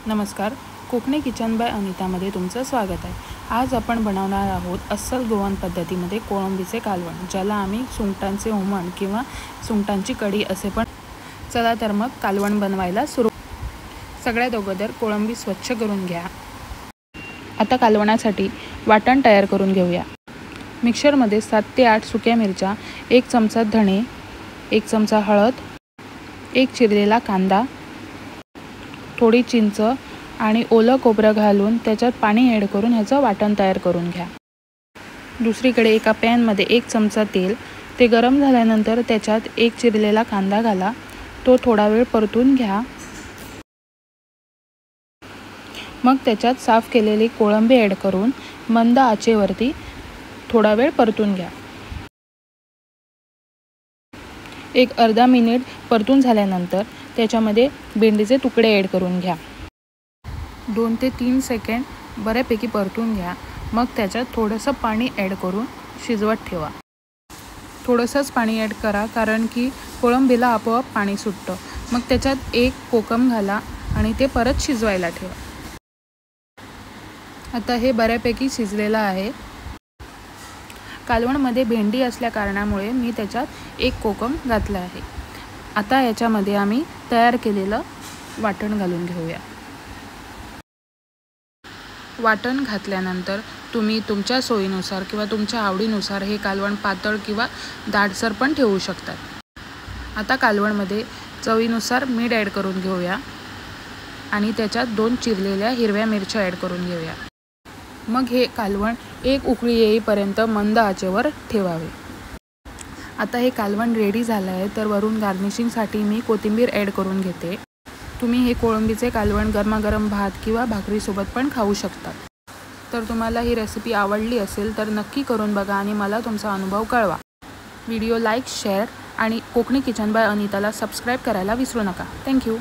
नमस्कार, Konkani kitchen bye अनितामध्ये तुमचं स्वागत आहे। आज आपण बनवणार आहोत अस्सल गोवन पद्धतीमध्ये कोळंबीचे कालवण, ज्याला आम्ही सुंगटांचे हुमण किंवा सुंगटांची कढी असे पण। चला तर मग कालवण बनवायला सुरू। सगळ्यात अगोदर कोळंबी स्वच्छ करून घ्या। आता कालवणासाठी वाटण तयार करून घेऊया। मिक्सरमध्ये 7 ते 8 सुक्या मिरच्या, 1 चमचा धणे, 1 चमचा हळद, 1 चिरलेला कांदा, थोडी चिंच आणि ओलं खोबरं घालून त्याच्यात पाणी ॲड करून ह्याचं वाटण तयार करून घ्या। दुसरीकडे एका पॅनमध्ये 1 चमचा तेल, ते गरम झाल्यानंतर त्याच्यात 1 चिरलेला कांदा घाला, तो थोडा वेळ परतून घ्या। मग त्याच्यात साफ केलेली कोळंबी ॲड करून मंद आचेवरती थोडा वेळ परतून घ्या। एक अर्धा मिनिट परतून झाल्यानंतर त्याच्यामध्ये भेंडीचे तुकडे ॲड करून घ्या। 2 ते 3 सेकंड बऱ्यापैकी परतून घ्या। मग त्याच्यात थोडंसं पाणी ॲड करून शिजवत ठेवा। थोडंसंच पाणी ॲड करा, कारण की कोळंबीला आपोआप पाणी सुटतं। मग त्याच्यात 1 कोकम घाला आणि ते परत शिजवायला ठेवा। आता हे बऱ्यापैकी शिजलेलं आहे। कालवणमध्ये भेंडी असल्या कारणामुळे मी त्याच्यात 1 कोकम घातला आहे। आता याच्यामध्ये आम्ही तयार केलेलं वाटण घालून घेऊया। वाटण घातल्यानंतर तुम्ही तुमच्या सोयीनुसार किंवा तुमच्या आवडीनुसार हे कालवण पातळ किंवा दाटसर पण ठेवू शकतात। आता कालवणमध्ये चवीनुसार मीठ ॲड करून घेऊया आणि त्याच्यात 2 चिरलेल्या हिरव्या मिरच्या ॲड करून घेऊया। मग हे कालवण 1 उकळी येईपर्यंत मंद आचेवर ठेवावे। आता हे कालवण रेडी झालं आहे, तर वरून गार्निशिंगसाठी मी कोथिंबीर ॲड करून घेते। तुम्ही हे कोळंबीचे कालवण गरमागरम भात किंवा भाकरीसोबत पण खाऊ शकता। तर तुम्हाला ही रेसिपी आवडली असेल तर नक्की करून बघा आणि मला तुमचा अनुभव कळवा। व्हिडिओ लाईक, शेअर आणि कोकणी किचन बाय अनिताला सबस्क्राईब करायला विसरू नका। थँक्यू।